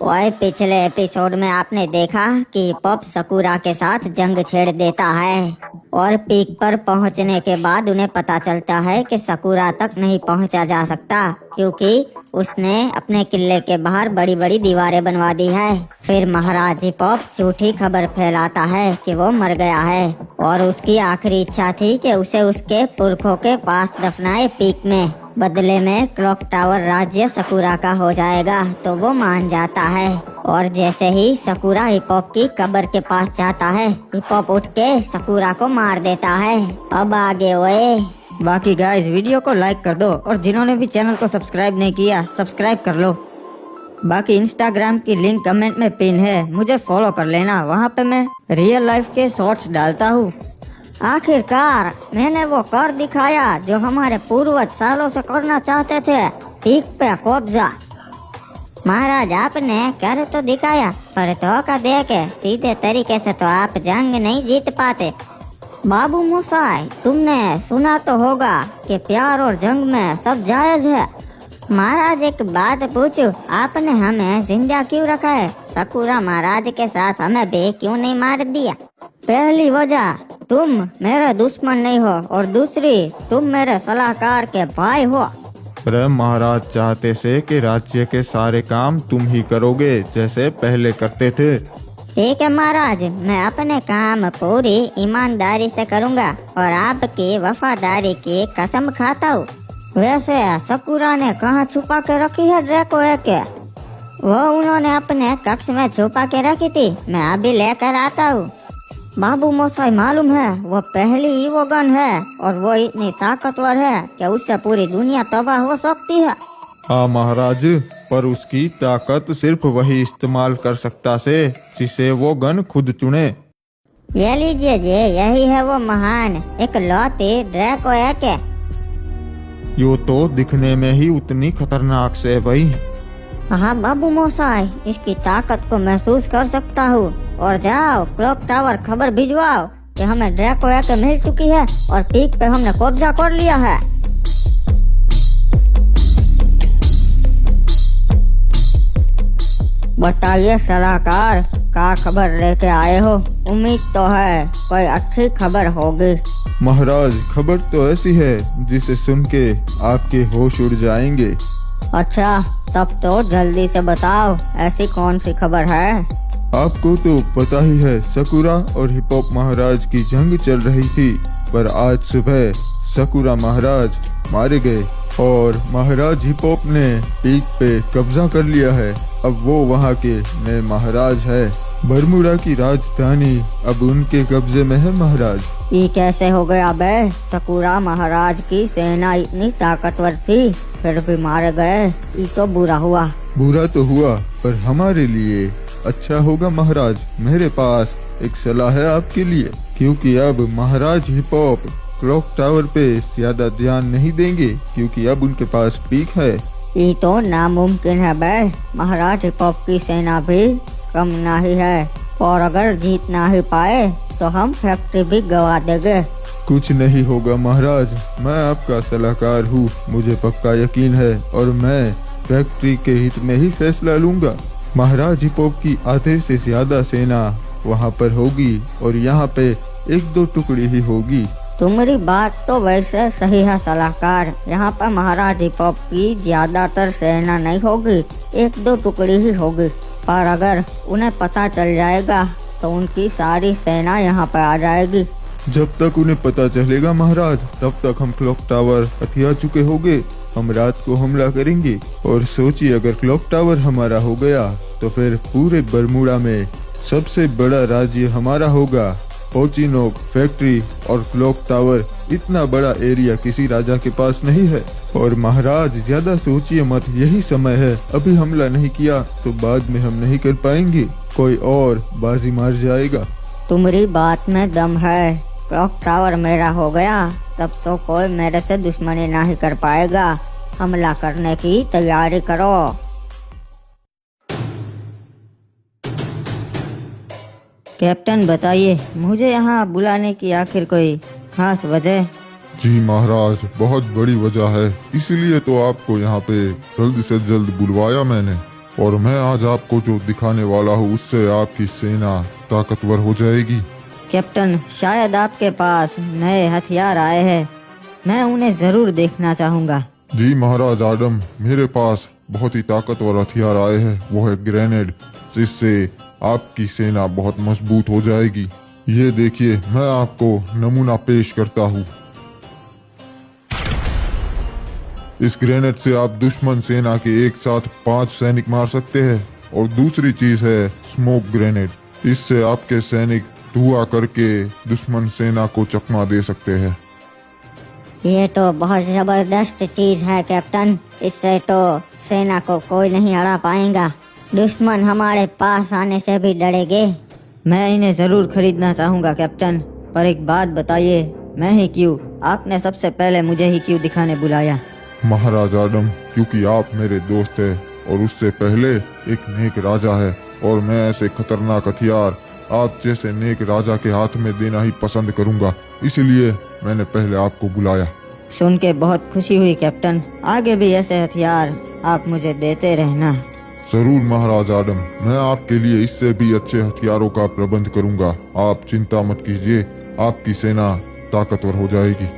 ओए, पिछले एपिसोड में आपने देखा कि पॉप सकूरा के साथ जंग छेड़ देता है और पीक पर पहुंचने के बाद उन्हें पता चलता है कि सकूरा तक नहीं पहुंचा जा सकता क्योंकि उसने अपने किले के बाहर बड़ी बड़ी दीवारें बनवा दी है। फिर महाराज हिपॉप झूठी खबर फैलाता है कि वो मर गया है और उसकी आखिरी इच्छा थी कि उसे उसके पुरखों के पास दफनाए पीक में। बदले में क्लॉक टावर राज्य सकूरा का हो जाएगा तो वो मान जाता है और जैसे ही सकूरा हिपॉप की कब्र के पास जाता है, हिपॉप उठ के सकूरा को मार देता है। अब आगे ओए। बाकी गाइस वीडियो को लाइक कर दो और जिन्होंने भी चैनल को सब्सक्राइब नहीं किया सब्सक्राइब कर लो। बाकी इंस्टाग्राम की लिंक कमेंट में पिन है, मुझे फॉलो कर लेना, वहाँ पे मैं रियल लाइफ के शॉर्ट्स डालता हूँ। आखिरकार मैंने वो कर दिखाया जो हमारे पूर्वज सालों से करना चाहते थे, पीक पे कब्जा। महाराज आपने कर तो दिखाया पर धोखा दे के सीधे तरीके से तो आप जंग नहीं जीत पाते। बाबू मोसाई, तुमने सुना तो होगा कि प्यार और जंग में सब जायज है। महाराज एक बात पूछूं, आपने हमें जिंदा क्यों रखा है? सकूरा महाराज के साथ हमें भी क्यों नहीं मार दिया? पहली वजह, तुम मेरे दुश्मन नहीं हो और दूसरी, तुम मेरे सलाहकार के भाई हो। अरे महाराज चाहते से कि राज्य के सारे काम तुम ही करोगे जैसे पहले करते थे। ठीक है महाराज, मैं अपने काम पूरी ईमानदारी से करूंगा और आपकी वफादारी की कसम खाता हूँ। वैसे सकूरा ने कहाँ छुपा के रखी है ड्रैको के? वो उन्होंने अपने कक्ष में छुपा के रखी थी, मैं अभी लेकर आता हूँ। बाबू मोसाई, मालूम है वो पहली ईवोगन है और वो इतनी ताकतवर है कि उससे पूरी दुनिया तबाह हो सकती है। हाँ महाराज, पर उसकी ताकत सिर्फ वही इस्तेमाल कर सकता से जिसे वो गन खुद चुने। ये लीजिए जी, यही है वो महान इकलौती ड्रैको के। यो तो दिखने में ही उतनी खतरनाक से है भाई। हाँ बाबू मोसाई, इसकी ताकत को महसूस कर सकता हूँ। और जाओ क्लॉक टावर खबर भिजवाओ कि हमें ड्रैको के मिल चुकी है और पीक पे हमने कब्जा कर लिया है। बताइए सलाहकार, क्या खबर लेके आए हो? उम्मीद तो है कोई अच्छी खबर होगी। महाराज खबर तो ऐसी है जिसे सुन के आपके होश उड़ जाएंगे। अच्छा, तब तो जल्दी से बताओ, ऐसी कौन सी खबर है? आपको तो पता ही है, सकूरा और हिपॉप महाराज की जंग चल रही थी, पर आज सुबह सकूरा महाराज मारे गए और महाराज हिपॉप ने पीक पे कब्जा कर लिया है। अब वो वहाँ के नए महाराज है। बरमूडा की राजधानी अब उनके कब्जे में है महाराज। ये कैसे हो गया बे? सकूरा महाराज की सेना इतनी ताकतवर थी, फिर भी मारे गए। ये तो बुरा हुआ। बुरा तो हुआ पर हमारे लिए अच्छा होगा महाराज। मेरे पास एक सलाह है आपके लिए, क्योंकि अब महाराज हिपॉप क्लॉक टावर पे ज्यादा ध्यान नहीं देंगे क्योंकि अब उनके पास पीक है। ये तो नामुमकिन है बे, महाराज हिपॉप की सेना भी कम नहीं है और अगर जीत ना ही पाए तो हम फैक्ट्री भी गवा देंगे। कुछ नहीं होगा महाराज, मैं आपका सलाहकार हूँ, मुझे पक्का यकीन है और मैं फैक्ट्री के हित में ही फैसला लूंगा। महाराज हिपॉप की आधे से ज्यादा सेना वहाँ पर होगी और यहाँ पे एक दो टुकड़ी ही होगी। तुम्हारी बात तो वैसे सही है सलाहकार, यहाँ पर महाराज हिपॉप की ज्यादातर सेना नहीं होगी, एक दो टुकड़ी ही होगी। पर अगर उन्हें पता चल जाएगा तो उनकी सारी सेना यहाँ पर आ जाएगी। जब तक उन्हें पता चलेगा महाराज, तब तक हम क्लॉक टावर हथिया चुके होंगे। हम रात को हमला करेंगे और सोचिए अगर क्लॉक टावर हमारा हो गया तो फिर पूरे बरमूडा में सबसे बड़ा राज्य हमारा होगा। ओचिनोक फैक्ट्री और क्लॉक टावर, इतना बड़ा एरिया किसी राजा के पास नहीं है। और महाराज ज्यादा सोचिए मत, यही समय है, अभी हमला नहीं किया तो बाद में हम नहीं कर पाएंगे, कोई और बाजी मार जाएगा। तुम्हारी बात में दम है, क्लॉक टावर मेरा हो गया तब तो कोई मेरे से दुश्मनी नहीं कर पाएगा। हमला करने की तैयारी करो। कैप्टन बताइए, मुझे यहाँ बुलाने की आखिर कोई खास वजह? जी महाराज, बहुत बड़ी वजह है, इसीलिए तो आपको यहाँ पे जल्द से जल्द बुलवाया मैंने। और मैं आज आपको जो दिखाने वाला हूँ उससे आपकी सेना ताकतवर हो जाएगी। कैप्टन, शायद आपके पास नए हथियार आए हैं, मैं उन्हें जरूर देखना चाहूंगा। जी महाराज आडम, मेरे पास बहुत ही ताकतवर हथियार आए हैं, वो है ग्रेनेड, जिससे आपकी सेना बहुत मजबूत हो जाएगी। ये देखिए, मैं आपको नमूना पेश करता हूँ। इस ग्रेनेड से आप दुश्मन सेना के एक साथ 5 सैनिक मार सकते हैं। और दूसरी चीज है स्मोक ग्रेनेड, इससे आपके सैनिक धुआं करके दुश्मन सेना को चकमा दे सकते हैं। ये तो बहुत जबरदस्त चीज है कैप्टन, इससे तो सेना को कोई नहीं हरा पाएगा। दुश्मन हमारे पास आने से भी डरेंगे। मैं इन्हें जरूर खरीदना चाहूंगा कैप्टन, पर एक बात बताइए, मैं ही क्यों? आपने सबसे पहले मुझे ही क्यों दिखाने बुलाया? महाराज आडम, क्योंकि आप मेरे दोस्त हैं और उससे पहले एक नेक राजा है, और मैं ऐसे खतरनाक हथियार आप जैसे नेक राजा के हाथ में देना ही पसंद करूंगा, इसलिए मैंने पहले आपको बुलाया। सुन के बहुत खुशी हुई कैप्टन, आगे भी ऐसे हथियार आप मुझे देते रहना। जरूर महाराज आडम, मैं आपके लिए इससे भी अच्छे हथियारों का प्रबंध करूंगा। आप चिंता मत कीजिए, आपकी सेना ताकतवर हो जाएगी।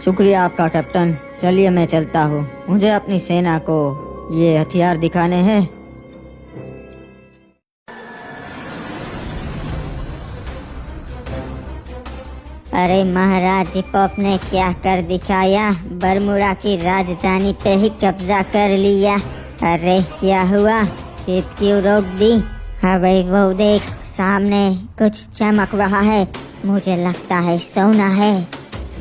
शुक्रिया आपका कैप्टन, चलिए मैं चलता हूँ, मुझे अपनी सेना को ये हथियार दिखाने हैं। अरे महाराज हिपॉप ने क्या कर दिखाया, बरमूडा की राजधानी पे ही कब्जा कर लिया। अरे क्या हुआ, शिप क्यों रोक दी? हाँ भाई, वो देख सामने कुछ चमक रहा है, मुझे लगता है सोना है।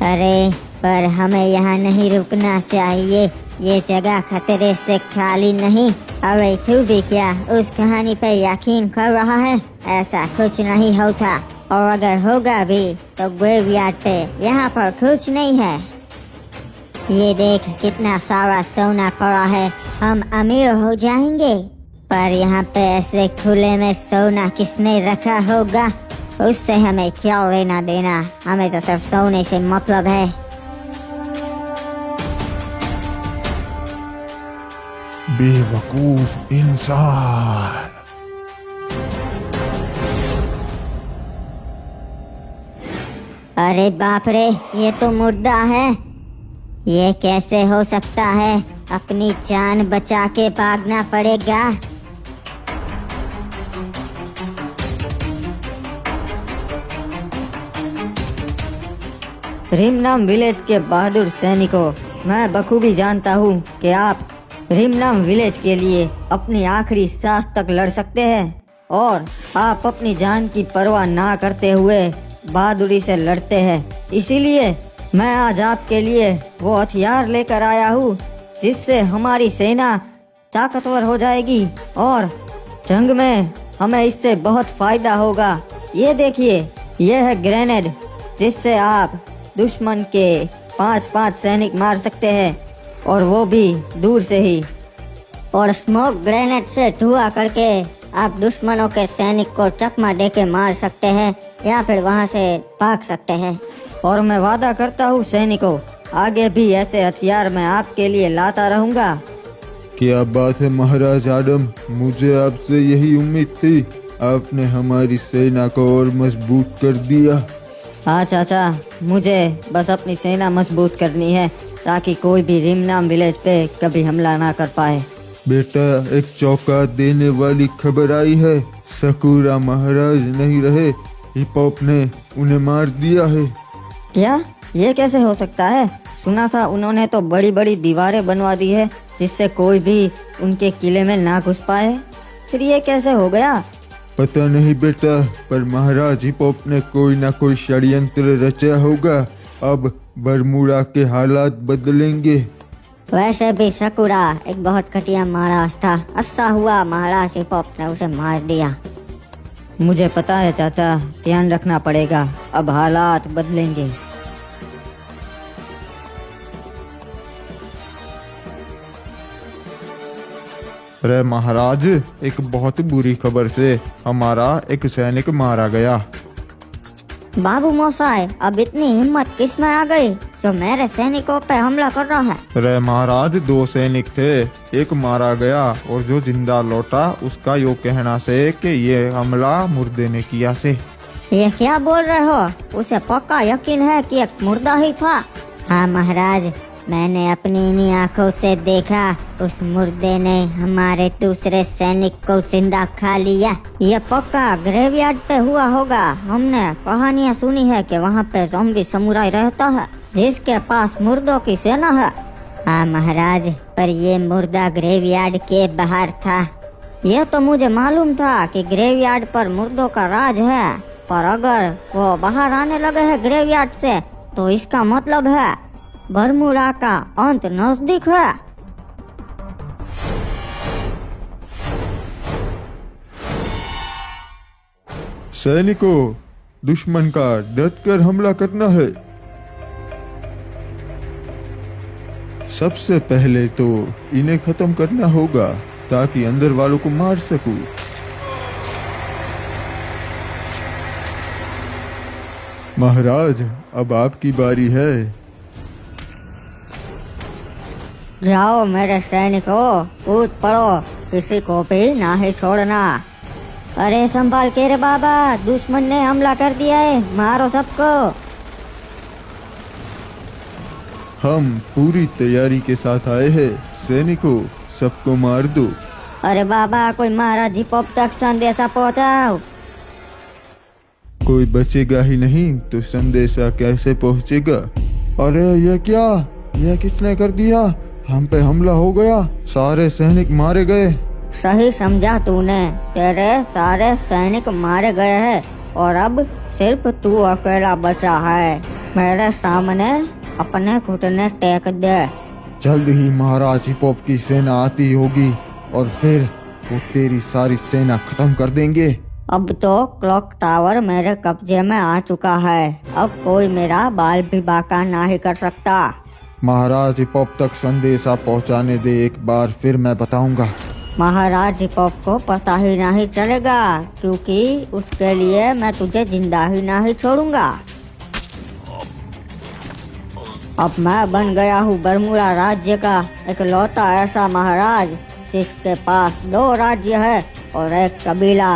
अरे पर हमें यहाँ नहीं रुकना चाहिए, ये जगह खतरे से खाली नहीं। अरे तू भी क्या उस कहानी पे यकीन कर रहा है? ऐसा कुछ नहीं होता, और अगर होगा भी तो ग्रेवयार्ड पे, यहाँ पर कुछ नहीं है। ये देख कितना सारा सोना पड़ा है, हम अमीर हो जाएंगे। पर यहाँ पे ऐसे खुले में सोना किसने रखा होगा? उससे हमें क्या लेना देना, हमें तो सिर्फ सोने से मतलब है। बेवकूफ इंसान। अरे बाप रे, ये तो मुर्दा है। ये कैसे हो सकता है? अपनी जान बचा के भागना पड़ेगा। रिमनाम विलेज के बहादुर सैनिकों, मैं बखूबी जानता हूँ कि आप रिमनाम विलेज के लिए अपनी आखिरी सांस तक लड़ सकते हैं, और आप अपनी जान की परवाह ना करते हुए बहादुरी से लड़ते हैं। इसीलिए मैं आज आपके लिए वो हथियार लेकर आया हूँ जिससे हमारी सेना ताकतवर हो जाएगी, और जंग में हमें इससे बहुत फायदा होगा। ये देखिए, यह है ग्रेनेड, जिससे आप दुश्मन के 5-5 सैनिक मार सकते हैं, और वो भी दूर से ही। और स्मोक ग्रेनेड से धुआं करके आप दुश्मनों के सैनिक को चकमा दे के मार सकते हैं, या फिर वहां से भाग सकते हैं। और मैं वादा करता हूँ सैनिकों, आगे भी ऐसे हथियार मैं आपके लिए लाता रहूंगा। क्या बात है महाराज आडम, मुझे आपसे यही उम्मीद थी। आपने हमारी सेना को और मजबूत कर दिया। हाँ चाचा, मुझे बस अपनी सेना मजबूत करनी है ताकि कोई भी रिमनाम विलेज पे कभी हमला ना कर पाए। बेटा, एक चौंका देने वाली खबर आई है। सकूरा महाराज नहीं रहे, हिपॉप ने उन्हें मार दिया है। क्या? ये कैसे हो सकता है? सुना था उन्होंने तो बड़ी बड़ी दीवारें बनवा दी है जिससे कोई भी उनके किले में ना घुस पाए। फिर ये कैसे हो गया? पता नहीं बेटा, पर महाराज हिपॉप ने कोई ना कोई षड्यंत्र रचा होगा। अब बरमूडा के हालात बदलेंगे। वैसे भी सकुरा एक बहुत घटिया महाराज था, अच्छा हुआ महाराज हिपॉप ने उसे मार दिया। मुझे पता है चाचा, ध्यान रखना पड़ेगा, अब हालात बदलेंगे। अरे महाराज, एक बहुत बुरी खबर से हमारा एक सैनिक मारा गया। बाबू मोसाई, अब इतनी हिम्मत किस में आ गई जो मेरे सैनिकों पे हमला कर रहा है? अरे महाराज, 2 सैनिक थे, एक मारा गया और जो जिंदा लौटा उसका यो कहना से कि ये हमला मुर्दे ने किया से। ये क्या बोल रहे हो? उसे पक्का यकीन है कि एक मुर्दा ही था। हाँ महाराज, मैंने अपनी इन्हीं आँखों से देखा, उस मुर्दे ने हमारे दूसरे सैनिक को जिंदा खा लिया। ये पक्का ग्रेवयार्ड पे हुआ होगा। हमने कहानियाँ सुनी है कि वहाँ पे ज़ॉम्बी समुराई रहता है जिसके पास मुर्दों की सेना है। हाँ महाराज, पर ये मुर्दा ग्रेवयार्ड के बाहर था। ये तो मुझे मालूम था कि ग्रेवयार्ड पर मुर्दों का राज है, पर अगर वो बाहर आने लगे हैं ग्रेवयार्ड से तो इसका मतलब है बरमूडा का अंत नजदीक है। सैनिकों, दुश्मन का डटकर हमला करना है। सबसे पहले तो इन्हें खत्म करना होगा ताकि अंदर वालों को मार सकूं। महाराज, अब आपकी बारी है। जाओ मेरे सैनिकों, कूद पड़ो, किसी को भी ना ही छोड़ना। अरे संभाल के रे बाबा, दुश्मन ने हमला कर दिया है, मारो सबको। हम पूरी तैयारी के साथ आए हैं। सैनिकों, सबको मार दो। अरे बाबा, कोई महाराज जी पॉप तक संदेशा पहुंचाओ। कोई बचेगा ही नहीं तो संदेशा कैसे पहुंचेगा? अरे ये क्या, ये किसने कर दिया? हम पे हमला हो गया, सारे सैनिक मारे गए। सही समझा तूने, तेरे सारे सैनिक मारे गए हैं और अब सिर्फ तू अकेला बचा है। मेरे सामने अपने घुटने टेक दे। जल्द ही महाराज हिपोप की सेना आती होगी और फिर वो तेरी सारी सेना खत्म कर देंगे। अब तो क्लॉक टावर मेरे कब्जे में आ चुका है, अब कोई मेरा बाल भी बाका ना ही कर सकता। महाराज हिपोप तक संदेशा पहुंचाने दे एक बार, फिर मैं बताऊंगा। महाराज हिपोप को पता ही नहीं चलेगा, क्योंकि उसके लिए मैं तुझे जिंदा ही नहीं छोड़ूंगा। अब मैं बन गया हूँ बरमूडा राज्य का इकलौता ऐसा महाराज जिसके पास 2 राज्य है और 1 कबीला।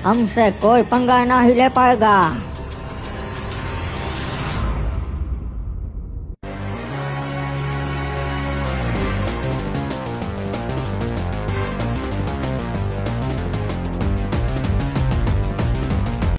हमसे कोई पंगा ना ही ले पाएगा।